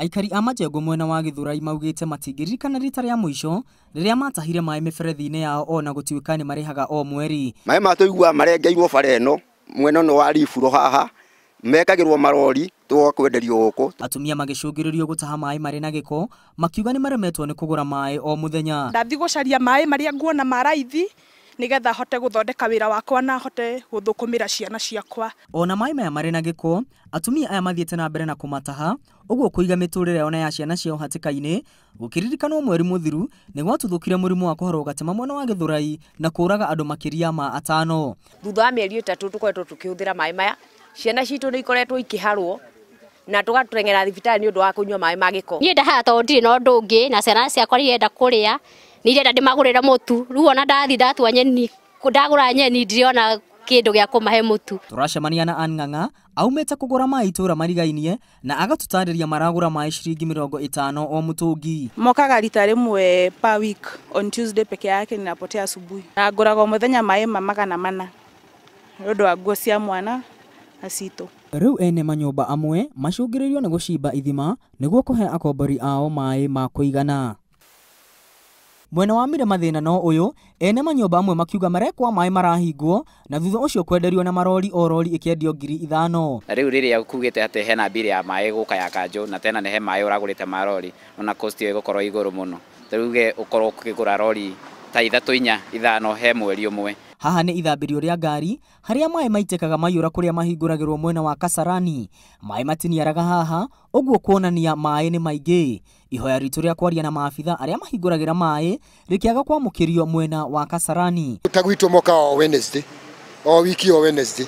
Aikari a majengo mwena wa Githurai maugite matingĩririkana rita rĩa mũico rĩrĩa matahire maĩ mĩberethi-inĩ yao ona gũtuĩka nĩ marehaga o mweri. Maĩ matũigua marengeirwo bara ĩno mwena no wa riburo haha mekagĩrwo marori twakwenderio gũkũ. Atumia magĩcũngĩrĩrio gũtaha maĩ marĩ na gĩko makiuga nĩ maremetwo nĩ kũgũra maĩ o mũthenya. Ndathi gũcaria maĩ marĩa nguona ma raithi nigetha hote guthondeka wira wakwa na hote guthukumira ciana ciakwa. Ona maĩ maya marĩ na gĩko atumia aya mathiĩte na mbere na kũmataha ũguo kũiga mĩtũrĩre ona ya ciana ciao hatĩka-inĩ. Gũkĩririkanwo mweri mũthiru nĩ gwatuthũkire mũrimũ wa kũharwo gatema mwena wa Githurai na kũraga andũ makĩria ma 5. Thutha wa mĩeri 3 tũkoretwo tũkĩhũthĩra maĩ maya, ciana citũ nĩ ikoretwo ikĩharwo na tũgatũrengera thibitarĩ nĩ ũndũ wa kũnyua maĩ ma gĩko. Niĩ ndahaga tondũ ndirĩ na ũndũ ũngĩ na ciana ciakwa irenda kũrĩa, nirenda ndĩmagũrĩre mũtu. Rĩu ona ndathi ndatua nyeni, ndagũra nyeni ndiriona kĩndũ gĩa kũmahe mũtu. Tũracemania na Ng'ang'a aumĩte kũgũra maĩ itũra marigainie na agatũtarĩria maragũra maĩ ciringi 50 o mũtũngi. Mokaga rita rĩmwe per week on Tuesday peke yake ninapotea asubuhi. Na ngũraga mũthenya maĩ 400 nĩ ũndũ wa nguo cia mwana na citũ. Rĩu ene manyũmba amwe macũngĩrĩirio nĩ gũcimba ithima nĩguo kũhe akombori ao maĩ ma kũigana. Mwena wa mire mathĩna no ũyũ, ene manyũmba amwe makiuga marekwa maĩ marahingwo na thutha ũcio kwenderio na marori o rori ĩkĩendio 5,000. Rĩu rĩrĩa kugĩte atĩ hena mbiri ya maĩ gũka ya kanjũ na tena nĩ he maĩ ũragũrĩte marori ona cost ĩyo ĩgũkorwo igũrũ mũno. Rĩu ũkorwo ũkĩgũra rori ta 3-5 he mweri ũmwe. Haha nĩ ithambĩrio rĩa ngari harĩa maĩ maitĩkaga maiyũra kũrĩa mahingũragĩrwo mwena wa Kasarani. Maĩ matiniaraga haha ũguo kuonania maĩ nĩ maingĩ. Ihoya ritũ rĩa kwaria na maabitha arĩa mahingũragĩra maĩ rĩkĩaga kwamũkĩrio mwena wa Kasarani. Tagwitwo moka o Wednesday o wiki o Wednesday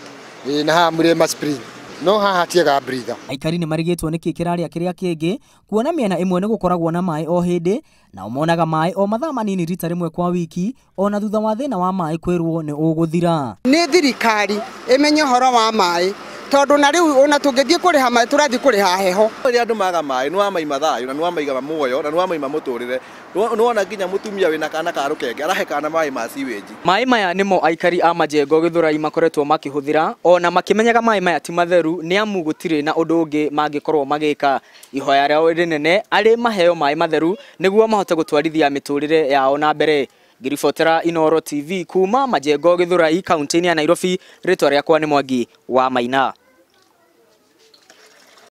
na haha Mrema Spring no haha tiega breather. Aikari nĩ marigĩtwo nĩ kĩrĩa kĩrĩa kĩngĩ kuona mĩena ĩmwe nĩ gũkoragwo na maĩ o hĩndĩ na ũmonaga maĩ o mathaa manini rita rĩmwe kwa wiki ona thutha wa thĩna wa maĩ kwĩrwo nĩ ũgũthira. Nĩ thirikari ĩmenye ũhoro wa maĩ tondũ na rĩu ona tũngĩthiĩ kũrĩha maĩ tũrathiĩ kũrĩha heho. Rĩrĩa andũ maga maĩ nĩ wa maima thayo na nĩ wa maiga muoyo na nĩ wa maima mũtũrĩre. Nĩwona nginya mũtumia wĩna kana ka rũkenge arahe kana maĩ ma siweji. Maĩ maya nĩmo aikari a majengo Githurai makoretwo makĩhũthĩra ona makĩmenyaga maĩ maya ti matheru nĩ amu gũtirĩ na ũndũ ũngĩ mangĩkorwo magĩka. Ihoya rĩao rĩnene arĩ maheo maĩ matheru nĩguo mahote gũtwarithia mĩtũrĩre yao na mbere. Ngĩribotera Inooro TV kuma majengo Githurai kaunti-inĩ ya Nairobi, rĩtwa rĩakwa nĩ Mwangi wa Maina.